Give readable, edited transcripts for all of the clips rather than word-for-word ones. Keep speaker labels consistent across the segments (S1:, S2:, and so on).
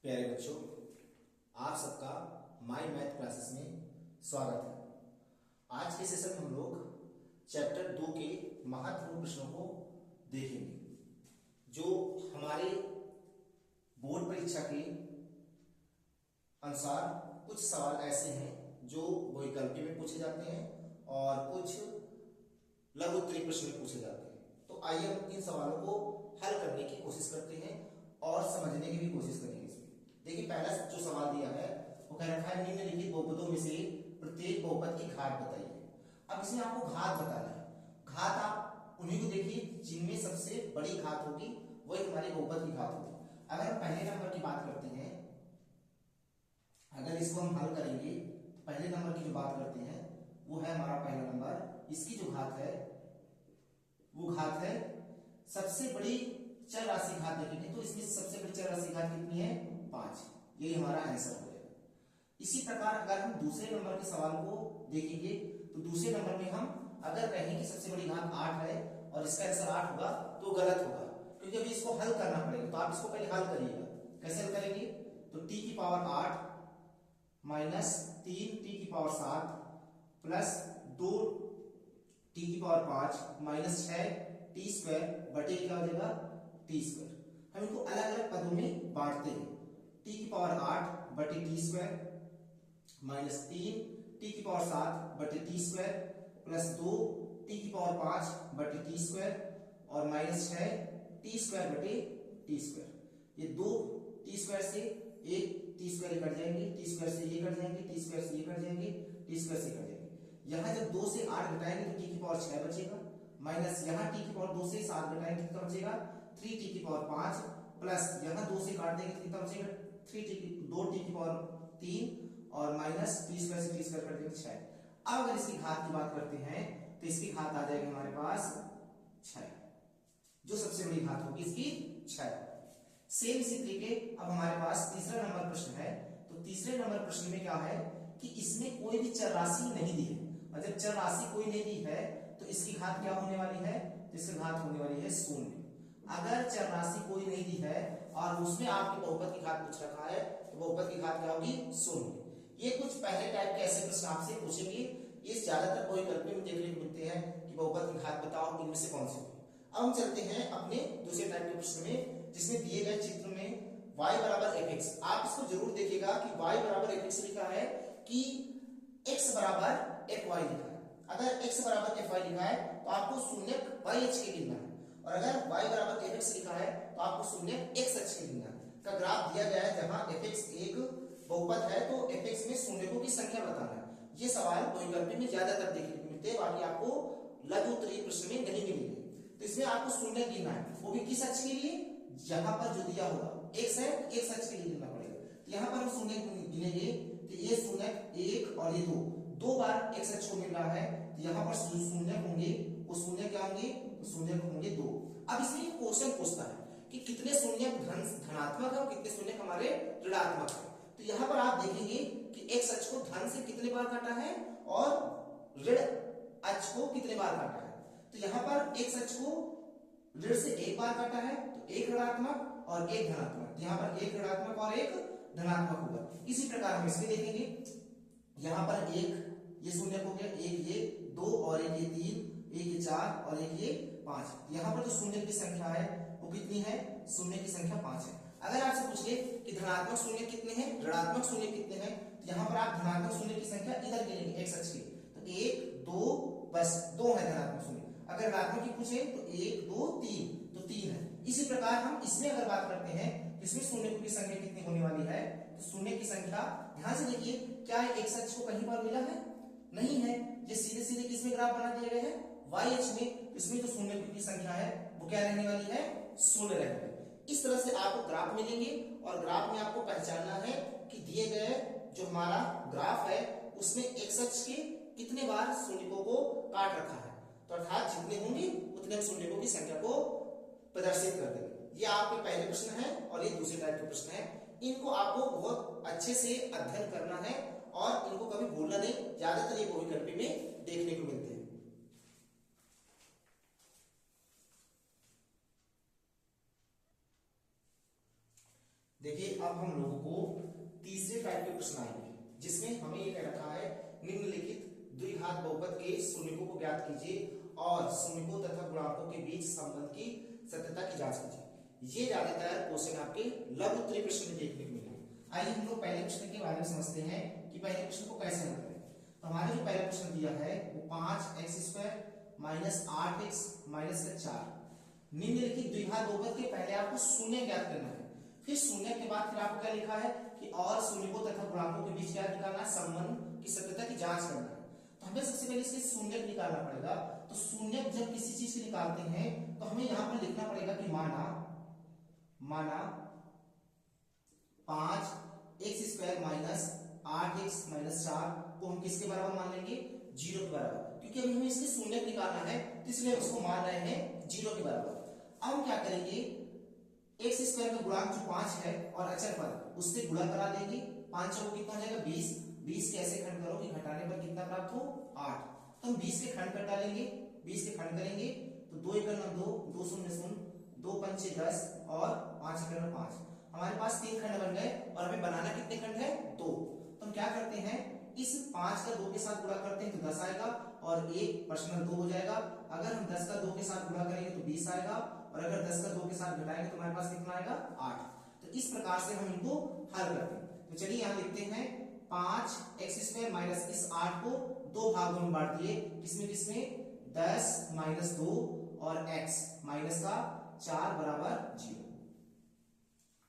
S1: प्यारे बच्चों, आप सबका माय मैथ क्लासेस में स्वागत है। आज के सेशन में हम लोग चैप्टर 2 के महत्वपूर्ण प्रश्नों को देखेंगे, जो हमारे बोर्ड परीक्षा के अनुसार कुछ सवाल ऐसे हैं जो वैकल्पिक में पूछे जाते हैं और कुछ लघु उत्तरीय प्रश्न में पूछे जाते हैं। तो आइए हम इन सवालों को हल करने की कोशिश करते हैं और समझने की भी कोशिश करेंगे। इसमें देखिए, पहला जो सवाल दिया है वो कह रखा है निम्नलिखित बहुपदों में से प्रत्येक बहुपद की घात बताइए। अब इसमें आपको घात बताना है। घात आप उन्हीं को देखिए जिनमें सबसे बड़ी घात होगी वही हमारे बहुपद की घात होगी। अगर हम पहले नंबर की बात करते हैं, अगर इसको हम हल करेंगे तो पहले नंबर की जो बात करते हैं वो है हमारा पहला नंबर। इसकी जो घात है वो घात है सबसे बड़ी चर राशि घात देखेंगे तो इसमें सबसे बड़ी चर राशि घात कितनी है? 5। ये हमारा आंसर हो जाएगा। इसी प्रकार अगर हम दूसरे नंबर के सवाल को देखेंगे तो दूसरे नंबर में हम अगर कहें कि सबसे बड़ी घात 8 है और इसका आंसर 8 होगा तो गलत होगा, क्योंकि अभी इसको हल करना पड़ेगा। तो आप इसको पहले हल करिएगा। कैसे हल करेंगे? तो t की पावर 8 माइनस 3 t की पावर 7 प्लस 2 t की पावर 5 माइनस 6 टी स्क्वायर बटे क्या हो जाएगा? T square. हम इनको अलग अलग पदों में बांटते हैं। टी की पावर 8 बटे टी स्क्वायर माइनस 3 टी की पावर 7 बटे टी स्क्वायर प्लस 2 टी की पावर 5 बटे टी स्क्वायर और माइनस 6 टी स्क्वायर बटे टी स्क्वायर। ये दो टी स्क्वायर से एक टी स्क्वायर कट जाएंगे, टी स्क्वायर से ये कट जाएंगे, टी स्क्वायर से ये कट जाएंगे, टी स्क्वायर से कट जाएंगे। यहां जब 2 से 8 घटाएंगे तो टी की पावर 6 बचेगा, माइनस यहाँ टी की पावर 2 से 7 घटाएंगे कितना बचेगा? 3 टी की पावर 5 प्लस यहाँ 2 से काट देंगे तो कितना बचेगा? 2 टी की पावर 3 और माइनस टी स्क्वायर से टी स्क्वायर काट देंगे 6। अब अगर इसकी घात की बात करते हैं तो इसकी घात आ जाएगी हमारे पास 6। जो सबसे बड़ी घात होगी इसकी 6। सेम इसी तरीके अब हमारे पास तीसरा नंबर प्रश्न है। तो तीसरे नंबर प्रश्न में क्या है कि इसमें कोई भी चर राशि नहीं दी है, और जब चर राशि कोई नहीं दी है तो इसकी घात क्या होने वाली है? तो इसकी घात होने वाली है 0। अगर चर राशि कोई नहीं दी है और उसमें आपके बहुपद की घात पूछ रखा है तो बहुपद की घात क्या होगी? 0। ये कुछ पहले टाइप के ऐसे प्रश्न आपसे पूछेंगे। ये ज्यादातर बहुविकल्पी में देखने को मिलते हैं कि बहुपद की घात बताओ इनमें से कौन सी होगी। अब हम चलते हैं अपने दूसरे टाइप के प्रश्न में, जिसमें दिए गए चित्र में y बराबर fx। आप इसको जरूर देखिएगा कि y बराबर fx लिखा है कि x बराबर fy लिखा है। अगर x बराबर fy लिखा है तो आपको शून्यक y अक्ष के गिनना है, और अगर y बराबर fx लिखा है तो आपको शून्यक x अक्ष के गिनना है। का ग्राफ दिया गया है जहां fx एक बहुपद है तो fx में शून्यकों की संख्या बताना है। ये सवाल बहुविकल्पी में ज्यादातर देखने को मिलते हैं, बाकी आपको लघु उत्तरीय प्रश्न में नहीं मिलेंगे। तो इसमें आपको शून्य गिनना है, वो भी किस अक्ष के लिए? जहां पर जो दिया होगा x है, x अक्ष के लिए गिनना पड़ेगा। तो यहाँ पर हम शून्य गिनेंगे तो ये शून्य 1 और ये 2 बार x अक्ष को मिल रहा है, तो यहाँ पर शून्य होंगे, वो शून्य क्या होंगे? तो शून्य होंगे 2। अब इसमें क्वेश्चन पूछता है कि कितने शून्य धनात्मक है और कितने शून्य हमारे ऋणात्मक है। तो यहाँ पर आप देखेंगे कि x अक्ष को धन से कितने बार काटा है और ऋण अक्ष को कितने बार काटा है। तो यहाँ पर x अक्ष को ऋण से 1 बार काटा है तो 1 ऋणात्मक और 1 धनात्मक। यहाँ पर 1 ऋणात्मक और 1 धनात्मक होगा। इसी प्रकार हम इसमें देखेंगे, यहाँ पर 1 ये शून्य हो गया, 1 ये 2 और 1 ये 3, 1 ये 4 और 1 ये 5। यहाँ पर जो शून्य की संख्या है वो कितनी है? शून्य की संख्या 5 है। अगर आपसे पूछ ले कि धनात्मक शून्य कितने हैं, ऋणात्मक शून्य कितने हैं, तो यहाँ पर आप धनात्मक शून्य की संख्या इधर गिनेंगे x अक्ष की। तो 1 2 बस 2 है धनात्मक शून्य। अगर ऋणात्मक की पूछे तो 1 2 3 तो 3 है। इसी प्रकार हम इसमें अगर बात करते हैं तो इसमें शून्य की संख्या कितनी होने वाली है? तो शून्य की संख्या ध्यान से देखिए, क्या x अक्ष को कहीं पर मिला है? नहीं है। ये सीधे सीधे किसमें ग्राफ बना दिए गए हैं? y अक्ष में। इसमें जो शून्य की संख्या है वो क्या रहने वाली है? 0 रहने वाली। इस तरह से आपको ग्राफ मिलेंगे और ग्राफ में आपको पहचानना है कि दिए गए जो हमारा ग्राफ है उसमें x अक्ष के कितने बार शून्यकों को काट रखा है। तो अर्थात जितने होंगे उतने हम शून्यकों की संख्या को प्रदर्शित कर देंगे। ये आपके पहले प्रश्न है और ये दूसरे टाइप के प्रश्न है। इनको आपको बहुत अच्छे से अध्ययन करना है और इनको कभी भूलना नहीं। ज्यादातर ये बहुविकल्पी में देखने को मिलते हैं। देखिए अब हम लोगों को तीसरे टाइप के प्रश्न आएंगे जिसमें हमें ये कह रखा है निम्नलिखित द्विघात बहुपद के शून्यकों को ज्ञात कीजिए और शून्यकों तथा गुणांकों के बीच संबंध की सत्यता की जांच कीजिए। ये ज्यादातर क्वेश्चन आपके लघु उत्तरीय प्रश्न में देखने को मिलेंगे। आइए हम लोग पहले प्रश्न के बारे में समझते हैं कि पहले प्रश्न को कैसे हल करें। तो हमारे जो पहला प्रश्न दिया है वो 5x² माइनस 8x माइनस 4 निम्नलिखित द्विघात बहुपद के पहले आपको शून्य ज्ञात करना है, फिर शून्य के बाद फिर आपको क्या लिखा है कि और शून्यकों तथा गुणांकों के बीच क्या निकालना है, संबंध की सत्यता की जांच करना है। तो हमें सबसे पहले इसके शून्य निकालना पड़ेगा। तो शून्य जब किसी चीज से निकालते हैं तो हमें यहाँ पर लिखना पड़ेगा कि माना 5x² माइनस 8x माइनस 4 को हम किसके बराबर मान लेंगे, 0 के बराबर, क्योंकि अभी हमें इसके शून्य निकालना है तो इसलिए उसको मान रहे हैं 0 के बराबर। अब हम क्या करेंगे, x² का गुणांक जो 5 है और अचर पद उससे गुणा करा देंगे। 5 चौको कितना हो जाएगा 20, 20 के ऐसे खंड करो कि घटाने पर कितना प्राप्त हो 8। तो हम 20 के खंड कर डालेंगे, 20 के खंड करेंगे तो 2 × 2 2 0 0 2 5 10 और 5 × 5 हमारे पास 3 खंड बन गए और हमें बनाना कितने खंड है 2। तो हम क्या करते हैं इस 5 का 2 के साथ गुणा करते हैं तो 10 आएगा और 1 पर्सनल 2 हो जाएगा। अगर हम 10 का 2 के साथ गुणा करेंगे तो 20 आएगा और अगर 10 का 2 के साथ घटाएंगे तो हमारे पास कितना आएगा 8। तो इस प्रकार से हम इनको हल करते हैं। तो चलिए यहाँ लिखते हैं 5x² माइनस इस 8 को 2 भागों में बांट दिए, किसमें 10 माइनस 2 और x माइनस का 4 बराबर 0।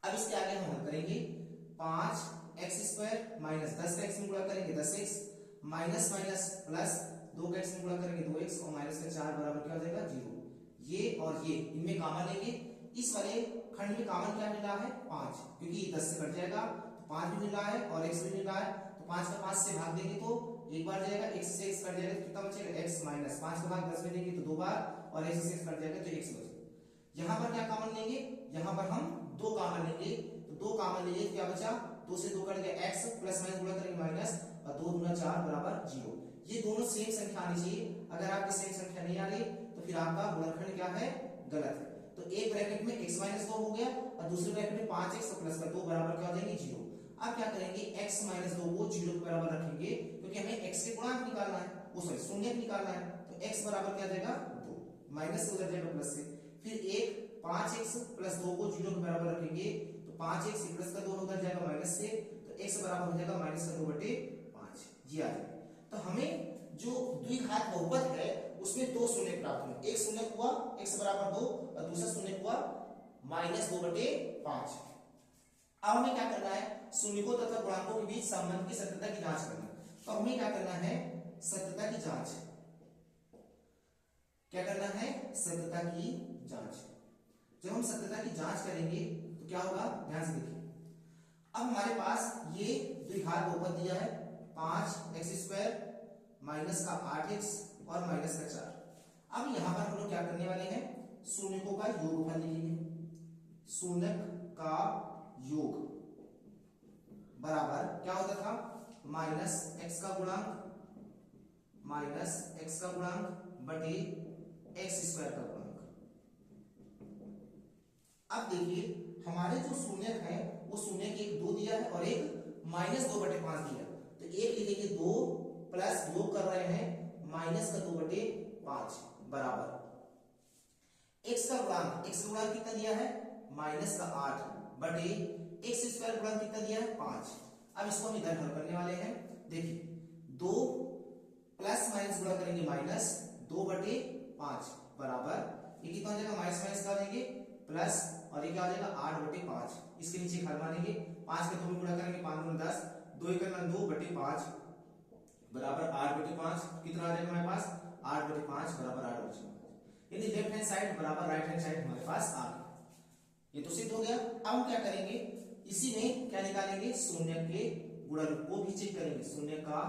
S1: अब इसके आगे हम हल करेंगे 5x² माइनस 10 का x में गुणा करेंगे 10x माइनस माइनस प्लस 2 का x में गुणा करेंगे 2x और माइनस का 4 बराबर क्या हो जाएगा 0। ये और ये इनमें कॉमन लेंगे, इस वाले खंड में कॉमन क्या मिला है 5, क्योंकि ये 10 से कट जाएगा तो 5 भी मिला है और x भी मिला है। तो 5 का 5 से भाग देंगे तो एक बार जाएगा, x से x कट जाएगा तो कितना बचेगा x माइनस 5 का भाग 10 में देंगे तो 2 बार और x से x कट जाएगा तो x बचेगा। यहाँ पर क्या कॉमन लेंगे, यहाँ पर हम 2 कॉमन लेंगे तो 2 कॉमन लेंगे तो क्या बचा 2 से 2 कट गया x प्लस माइनस गुणा करेंगे माइनस और 2 दूना 4 बराबर 0। ये दोनों सेम संख्या आनी चाहिए, अगर आपकी सेम संख्या नहीं आ रही तो फिर आपका गुणनखंड क्या है गलत है। तो एक ब्रैकेट में x माइनस 2 हो गया और दूसरे ब्रैकेट में 5x प्लस का 2 बराबर क्या हो जाएंगे 0। अब क्या करेंगे x माइनस 2 को 0 के बराबर रखेंगे क्योंकि हमें x के गुणांक निकालना है, वो सॉरी शून्य निकालना है। तो x बराबर क्या जाएगा 2, माइनस से उधर जाएगा प्लस से, फिर एक 5x प्लस 2 को 0 के बराबर रखेंगे तो 5x प्लस का 2 उधर जाएगा माइनस से, तो x बराबर हो जाएगा माइनस का 2/5 ये आ जाएगा। तो हमें जो द्विघात बहुपद है उसमें 2 शून्य प्राप्त हुए, एक शून्य हुआ x बराबर 2 और दूसरा शून्य हुआ माइनस 2/5। अब हमें क्या करना है शून्यकों तथा गुणांकों के बीच संबंध की सत्यता की जांच करना है। तो हमें क्या करना है सत्यता की जांच, क्या करना है सत्यता की जांच। जब हम सत्यता की जांच करेंगे तो क्या होगा ध्यान से देखिए। अब हमारे पास ये द्विघात बहुपद दिया है 5x² माइनस का 8x और माइनस का 4। अब यहां पर हम लोग क्या करने वाले हैं शून्यकों का योगफल लिखेंगे। शून्यक का योग बराबर क्या होता था माइनस x का गुणांक बटे x² का गुणांक। अब देखिए हमारे जो शून्यक है वो शून्यक एक 2 दिया है और एक माइनस 2/5 दिया। तो एक लिखेंगे 2 प्लस योग कर रहे हैं माइनस का 2/5 बराबर x का गुणांक कितना दिया है माइनस का 8 बटे x² गुणांक कितना दिया है 5। अब इसको हम इधर हल करने वाले हैं। देखिए 2 प्लस माइनस गुणा करेंगे माइनस 2/5 बराबर ये कितना हो जाएगा माइनस माइनस का देंगे प्लस और ये क्या हो जाएगा 8/5। इसके नीचे हल मानेंगे 5 के 2 में गुणा करेंगे 5 × 10 2 × 2/5 बराबर 8/5 कितना आ जाएगा हमारे पास 8/5 बराबर 8/5। यानी लेफ्ट हैंड साइड बराबर राइट हैंड साइड हमारे पास आ गया। ये तो सिद्ध हो गया। अब हम क्या करेंगे इसी में क्या निकालेंगे शून्य के गुणन को भी चेक करेंगे। शून्य का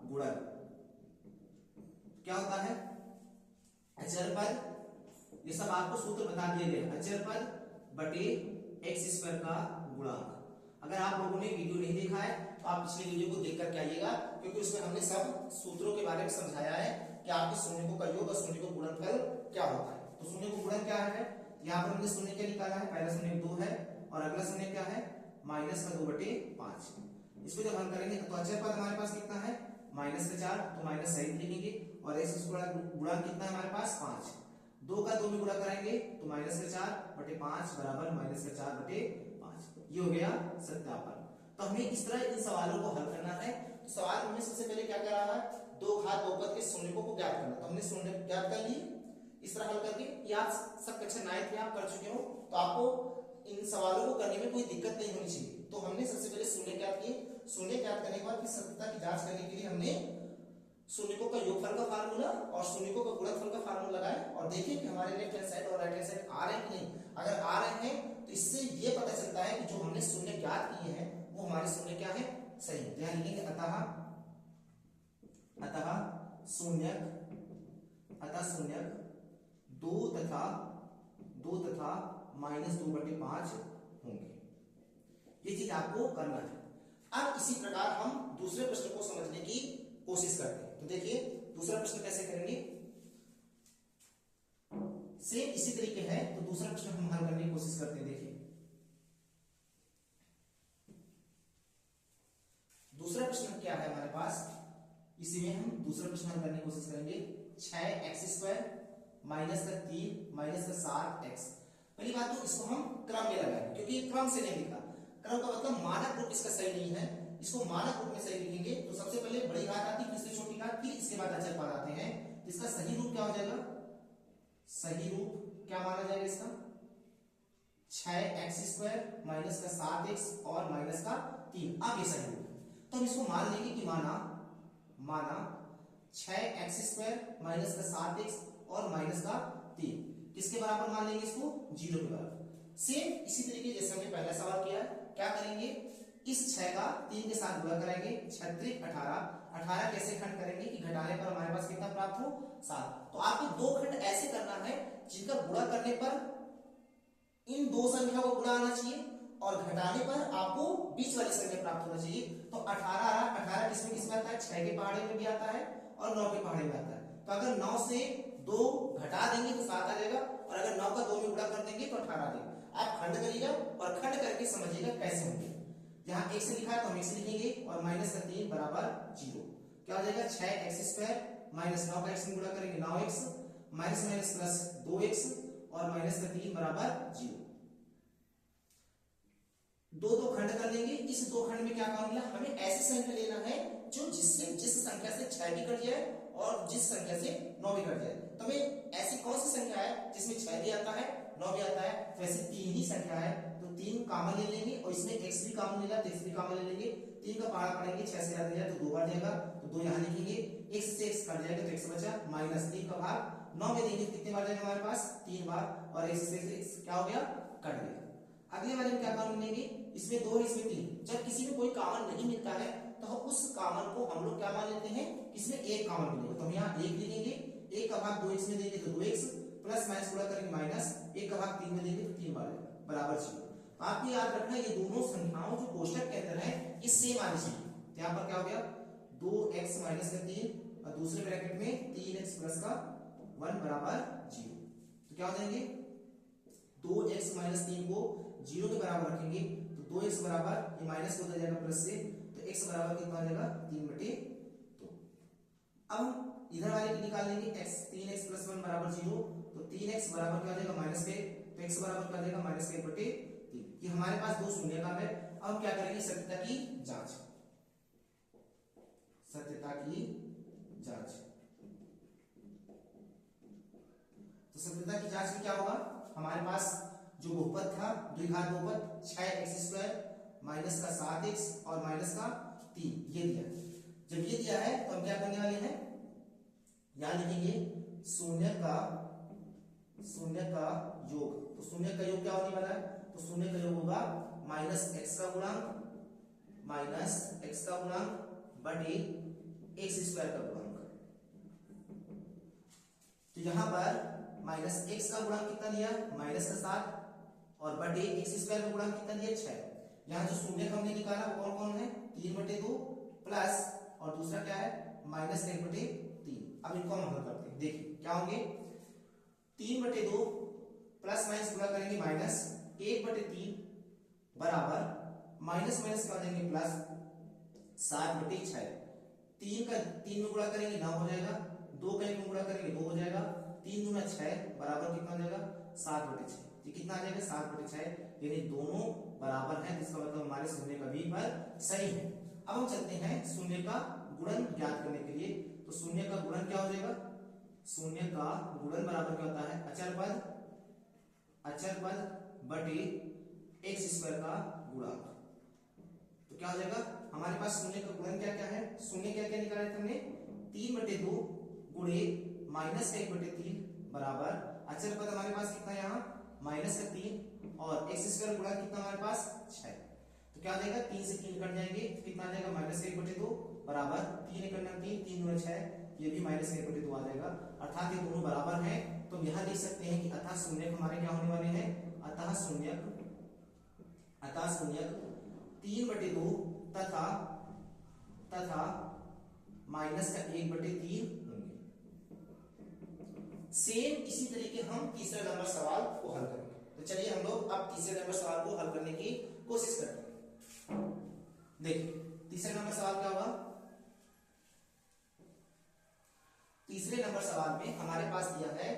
S1: गुणन क्या होता है अचर पद, ये सब आपको सूत्र बता दिए गए अचर पद बटे x² का गुणांक। अगर आप लोगों ने वीडियो नहीं देखा है तो आप पिछले वीडियो को देख करके आइएगा, क्योंकि उसमें हमने सब सूत्रों के बारे में समझाया है कि आपके शून्यकों का योग और शून्यकों का गुणनफल क्या होता है। तो शून्य को गुणन क्या है यहाँ पर हमने शून्य क्या निकाला है, पहला शून्य 2 है और अगला शून्य क्या है -2/5। इसको जब हल करेंगे तो अचर पद हमारे पास कितना है -4, तो माइनस सहित लिखेंगे और x स्क्वायर गुणा कितना है हमारे पास 5। 2 का 2 में गुणा करेंगे तो -4/5 बराबर -4/5। ये हो गया सत्यापन। तो हमें इस तरह इन सवालों को हल करना है। तो सवाल में सबसे पहले क्या कह रहा है, दो घात बहुपद के शून्यकों को ज्ञात करना। तो हमने शून्य ज्ञात कर लिए इस तरह हल करके। ये आप सब कक्षा 9th में आप कर चुके हो, तो आपको इन सवालों को करने में कोई दिक्कत नहीं होनी चाहिए। तो हमने सबसे पहले शून्य ज्ञात किए। शून्य ज्ञात करने के बाद फिर सत्यता की जांच करने के लिए हमने शून्यकों का योगफल का फार्मूला और शून्यकों का गुणनफल का फार्मूला लगाया और देखिए कि हमारे लेफ्ट हैंड साइड और राइट हैंड साइड आ रहे हैं कि नहीं। अगर आ रहे हैं तो इससे ये पता चलता है कि जो हमने शून्य ज्ञात किए हैं वो हमारे शून्य क्या है, सही। यहां लिखेंगे अतः शून्यक 2 तथा -2/5 होंगे। ये चीज आपको करना है। अब इसी प्रकार हम दूसरे प्रश्न को समझने की कोशिश करते हैं। तो देखिए दूसरा प्रश्न कैसे करेंगे, सेम इसी तरीके है। तो दूसरा प्रश्न हम हल करने की कोशिश करते हैं। देखिए दूसरा प्रश्न क्या है हमारे पास, इसी में हम दूसरा प्रश्न हल करने की कोशिश करेंगे। 6x² -3 -7x। पहली बात तो इसको हम क्रम में लगाएंगे क्योंकि क्रम से नहीं लिखा। क्रम का मतलब मानक रूप इसका सही नहीं है, इसको मानक रूप में सही लिखेंगे। तो सबसे पहले बड़ी घात आती है, फिर इससे छोटी घात, फिर इसके बाद अचर पद आते हैं। तो इसका सही रूप क्या हो जाएगा, सही रूप क्या माना जाएगा इसका, 6x² -7x और -3। अब ये सही रूप है। तो हम इसको मान लेंगे कि माना 6x² -7x और -3 किसके बराबर मान लेंगे इसको, 0 के बराबर। सेम इसी तरीके जैसे हमने पहला सवाल किया है। क्या करेंगे, इस 6 का 3 के साथ गुणा करेंगे, 6 18 कैसे खंड करेंगे कि घटाने पर हमारे पास कितना प्राप्त हो, 7। तो आपको दो खंड ऐसे करना है जिनका गुणा करने पर इन दो संख्या को गुणा आना चाहिए और घटाने पर आपको बीच वाली संख्या प्राप्त होना चाहिए। तो 18 किसमें आता है, 6 के पहाड़े में भी आता है और 9 के पहाड़े में आता है। तो अगर 9 से 2 घटा देंगे तो 7 आ जाएगा और अगर 9 का 2 में गुणा कर देंगे तो 18 आ जाएगा। आप खंड करिएगा और खंड करके समझिएगा कैसे होंगे। यहाँ x लिखा है तो हम x लिखेंगे और -3 बराबर 0। क्या हो जाएगा, 6x² -9 का x में गुणा करेंगे 9x प्लस 2x और -3 बराबर 0। दो खंड कर लेंगे। इस दो खंड में क्या काम मिला, हमें ऐसी संख्या लेना है जो जिस संख्या से 6 भी कट जाए और जिस संख्या से 9 भी कट जाए। तो हमें ऐसी कौन सी संख्या है जिसमें 6 भी आता है 9 भी आता है, तो ऐसे 3 ही संख्या है। तो 3 कॉमन ले लेंगे और इसमें x भी कॉमन लेगा तो x भी कॉमन ले लेंगे। 3 का पहाड़ा पड़ेंगे, 6 से याद जाए तो 2 बार जाएगा तो 2 यहाँ लिखेंगे। x से x कट जाएगा तो x बचा, -3 का भाग 9 में देंगे कितने बार जाएगा हमारे पास, 3 बार, और x से x क्या हो गया, कट गया। अगले वाले में क्या कॉमन लेंगे, इसमें 2 है इसमें 3। जब किसी में कोई कॉमन नहीं मिलता है तो उस कॉमन को हम लोग क्या मान लेते हैं, इसमें एक कॉमन मिलेगा। तो हम यहाँ 1 लिखेंगे, 1 का भाग 2x में देंगे तो 2x प्लस माइनस गुणा करेंगे माइनस, 1 का भाग 3 में देंगे तो 3 बार बराबर 0। आपको याद रखना ये दोनों संख्याओं जो कोष्टक के अंदर है ये सेम आनी चाहिए। तो यहाँ पर क्या हो गया, 2x माइनस का 3 और दूसरे ब्रैकेट में 3x प्लस का 1 बराबर 0। तो क्या हो जाएंगे, 2x माइनस 3 को 0 के बराबर रखेंगे तो 2x बराबर, ये माइनस होता जाएगा प्लस से, तो x बराबर कितना हो जाएगा 3/2। अब इधर वाले की निकाल लेंगे, x 3x प्लस 1 बराबर 0। तो 3x बराबर क्या हो जाएगा -1, तो x बराबर क्या हो जाएगा -1/3। ये हमारे पास दो शून्य का है। अब क्या करेंगे, सत्यता की जांच। तो सत्यता की जांच में क्या होगा, हमारे पास जो बहुपद था द्विघात बहुपद 6x² माइनस का 7x और माइनस का 3 ये दिया। जब ये दिया है तो हम क्या करने वाले हैं, यहां लिखेंगे शून्य का योग। तो शून्य का योग क्या होने वाला है, तो शून्य का योग होगा -x का गुणांक बटे x² का गुणांक। तो यहां पर -x का गुणांक कितना दिया, -7 और बटे x² का गुणांक कितना दिया 6। यहाँ जो शून्य हमने निकाला वो कौन कौन है, 3/2 प्लस और दूसरा क्या है -1/3। अब इनको हम हल करते हैं। देखिए क्या होंगे, 3/2 प्लस माइनस गुणा करेंगे -1/3 बराबर माइनस माइनस क्या हो जाएंगे प्लस, 7/6। 3 का 3 में गुणा करेंगे 9 हो जाएगा, 2 का 1 में गुणा करेंगे 2 हो जाएगा, 3 दूना 6 बराबर कितना हो जाएगा 7/6। ये कितना आ जाएगा 7/6, यानी दोनों बराबर है, जिसका मतलब हमारे शून्य का भी पर सही है। अब हम चलते हैं शून्य का गुणन ज्ञात करने के लिए। तो शून्य का गुणन क्या हो जाएगा, शून्य का गुणन बराबर क्या होता है अचर पद बटे एक्स स्क्वायर का गुणा। तो क्या हो जाएगा हमारे पास शून्य का गुणन क्या क्या है, शून्य क्या क्या निकाला है हमने 3/2 गुणे माइनस का 1/3 बराबर अचर पद हमारे पास कितना है यहाँ माइनस का 3 और एक्स स्क्वायर गुणा कितना हमारे पास 6। तो क्या आ जाएगा 3 से 3 कट जाएंगे, तो कितना आ जाएगा माइनस का 1/2 बराबर 3 कटना 3, 3 दूना 6, ये भी माइनस का 1/2 आ जाएगा। अर्थात ये दोनों बराबर हैं। तो हम यहाँ लिख सकते हैं कि अतः शून्यक हमारे क्या होने वाले हैं, अतः शून्यक 3/2 तथा माइनस का 1/3 होंगे। सेम इसी तरीके हम तीसरे नंबर सवाल को हल करेंगे। तो चलिए हम लोग अब तीसरे नंबर सवाल को हल करने की कोशिश करते हैं। देखिए तीसरे नंबर सवाल क्या होगा, तीसरे नंबर सवाल में हमारे पास दिया है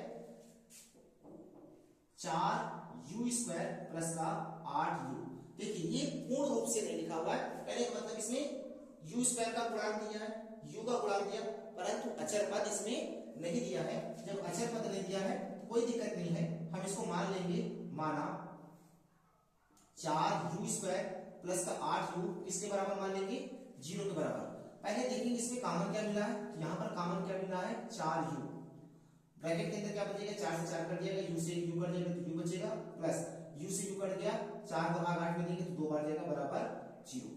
S1: 4u² प्लस का 8u। देखिए ये पूर्ण रूप से नहीं लिखा हुआ है, कहने का मतलब इसमें u² का गुणांक दिया है, u का गुणांक दिया, परंतु अचर पद इसमें नहीं दिया है। जब अचर पद नहीं दिया है तो कोई दिक्कत नहीं है, हम इसको मान लेंगे, माना 4u² प्लस का 8u किसके बराबर मान लेंगे 0 के बराबर। पहले देखेंगे इसमें कॉमन क्या मिला है, तो यहाँ पर कॉमन क्या मिला है 4u, ब्रैकेट के अंदर क्या बचेगा 4 से 4 कट जाएगा, u से u कट जाएगा तो u बचेगा, प्लस u से u कट गया, 4 का भाग 8 में देंगे तो 2 बार जाएगा बराबर 0।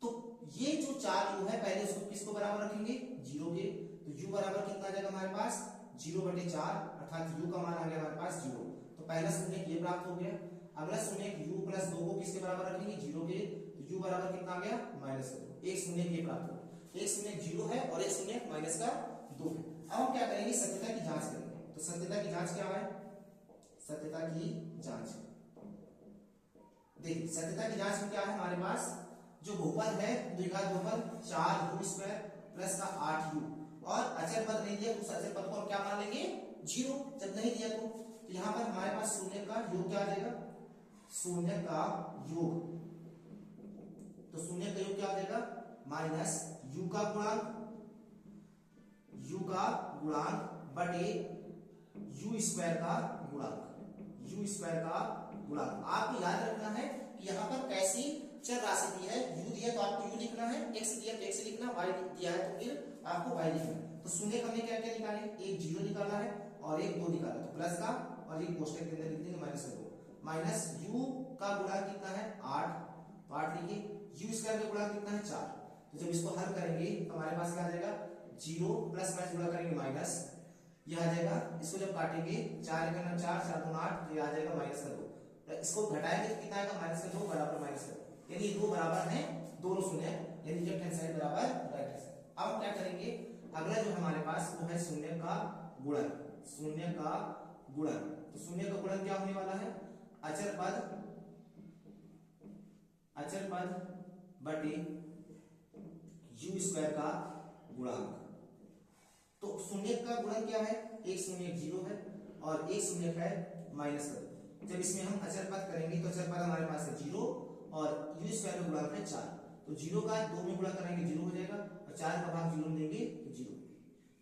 S1: तो ये जो 4u है पहले उसको किसको बराबर रखेंगे 0 के, तो u बराबर कितना आ जाएगा हमारे पास 0/4, अर्थात u का मान आ गया हमारे पास 0। तो पहला शून्य ये प्राप्त हो गया। अगला शून्य u प्लस 2 को किसके बराबर रखेंगे 0 के, तो u बराबर कितना आ गया -2। एक शून्य ये प्राप्त हो, एक शून्य 0 है और एक शून्य माइनस का 2 है। अब हम क्या करेंगे सत्यता की जांच करेंगे। तो सत्यता की जांच क्या है, सत्यता की जांच, देखिए सत्यता की जांच में क्या है हमारे पास जो बहुपद है द्विघात बहुपद 4u² प्लस का 8u और अचर पद नहीं दिया तो उस अचर पद को हम क्या मान लेंगे 0। जब नहीं दिया तो यहाँ पर हमारे पास शून्य का योग क्या आ जाएगा, शून्य का योग, तो शून्य का योग क्या आ जाएगा माइनस u का गुणांक बटे u² का गुणांक। आपको याद रखना है कि यहाँ पर कैसी चर राशि दी है, u दिया तो आपको u लिखना है, x दिया तो x लिखना, y दिया है तो फिर आपको y लिखना है। तो शून्य हमने क्या क्या निकाले, एक 0 निकाला है और एक 2 निकाला, तो प्लस का और एक कोष्टक के अंदर लिख देंगे -2। माइनस u का गुणांक कितना है 8, तो 8 लिखिए, u² का गुणांक कितना है 4। तो जब इसको हल करेंगे तो हमारे पास क्या आ जाएगा 0 प्लस माइनस गुणा करेंगे माइनस, यह आ जाएगा, इसको जब काटेंगे 4 × 4 4 × 8 तो यह आ जाएगा -2। इसको घटाएंगे तो कितना आएगा -2 बराबर -2, यानी ये दो बराबर हैं, दोनों शून्य, यानी लेफ्ट हैंड साइड बराबर राइट हैंड साइड। अब हम क्या करेंगे, अगला जो हमारे पास वो है शून्य का गुणन। तो शून्य का गुणन क्या होने वाला है, अचर पद बटे u² का गुणांक। तो शून्य का गुणन क्या है, एक शून्य 0 है और एक शून्य है -2। जब इसमें हम अचर पद करेंगे तो अचर पद हमारे पास है 0 और u² का गुणांक है 4, तो 0 का 2 में गुणा करेंगे 0 हो जाएगा और 4 का भाग 0 में देंगे तो 0।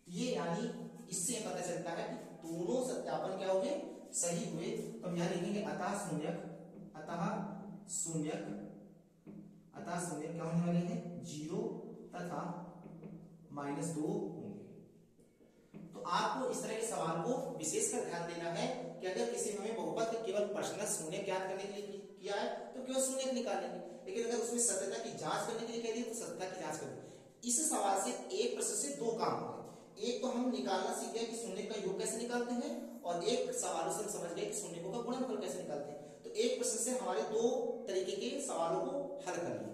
S1: तो ये यानी इससे पता चलता है कि दोनों सत्यापन क्या हुए सही हुए। तो हम यहाँ लिखेंगे अतः शून्यक क्या होने वाले हैं 0 तथा -2 होंगे। तो आपको इस तरह के सवाल को विशेषकर ध्यान देना है कि अगर किसी में हमें बहुपद के केवल पर्सनल शून्य ज्ञात करने के लिए किया है तो केवल शून्य निकालेंगे, लेकिन अगर उसमें सत्यता की जांच करने के लिए कह दिया तो सत्यता की जांच करेंगे। इस सवाल से एक प्रश्न से दो काम हुए, एक तो हम निकालना सीख गए कि शून्य का योग कैसे निकालते हैं और एक सवालों से हम समझ गए कि शून्य का गुणनफल कैसे निकालते हैं। तो एक प्रश्न से हमारे दो तरीके के सवालों को हल कर लिया।